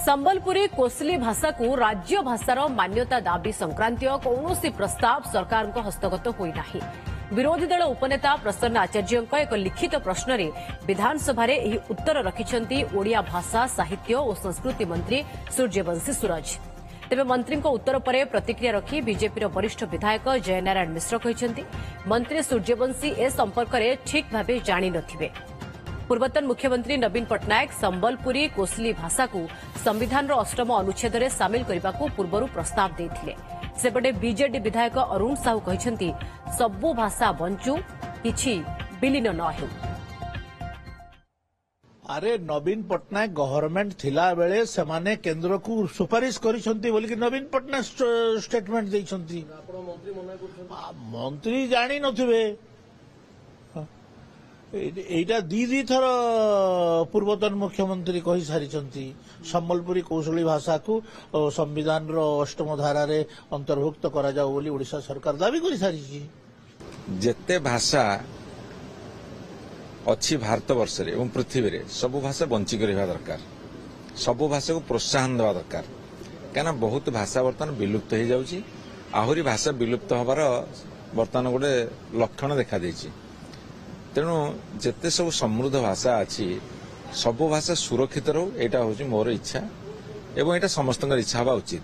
संबलपुरी कोसली भाषा को राज्य भाषार मान्यता दाबी संक्रांतीय कौनसी प्रस्ताव सरकार हस्तगत होना। विरोधी दल उपनेता प्रसन्न आचार्य एक लिखित प्रश्न में विधानसभा उत्तर रखिंट ओडिया भाषा साहित्य और संस्कृति मंत्री सूर्यवंशी सूरज। तेबे मंत्री उत्तर पर प्रतिक्रिया रखी बीजेपी वरिष्ठ विधायक जयनारायण मिश्र कहते मंत्री सूर्यवंशी ए संपर्क में ठीक भाव जाणी नथिबे। पूर्वतन मुख्यमंत्री नवीन पट्टनायक संबलपुरी कोसली भाषा को संविधान अष्टम अनुच्छेद में सामिल करने को पूर्व प्रस्ताव देते। सेपटे बीजेडी विधायक अरुण साहू कहते सबु भाषा बंचू किछि विलीन न हो। अरे नवीन पट्टनायक गवर्नमेंट थिला बेले सेमाने केंद्र को सुपारिश करिसंती बोली कि नवीन पट्टनायक स्टेटमेंट देइसंती। मंत्री जानी नथिबे एटा दी थर पूर्वतन मुख्यमंत्री कही सारी संबलपुरी कौशली भाषा को संविधान अष्टम धारा रे अंतर्भुक्त करा जाओ बोली ओडिशा सरकार दाबी करी सारी। जेते भाषा अच्छी भारत वर्ष एवं पृथ्वी रे सबु भाषा बंचिक रहा दरकार, सबु भाषा को प्रोत्साहन देवा दरकार। क्या बहुत भाषा बर्तमान विलुप्त हो जाउची, आहुरी भाषा विलुप्त होबार बर्तमान गोटे लक्षण देखा देछि। तेणु जेते सब समृद्ध भाषा अच्छी सबु भाषा सुरक्षित रो, एटा होची मोर इच्छा एवं एटा समस्त इच्छा हवा उचित।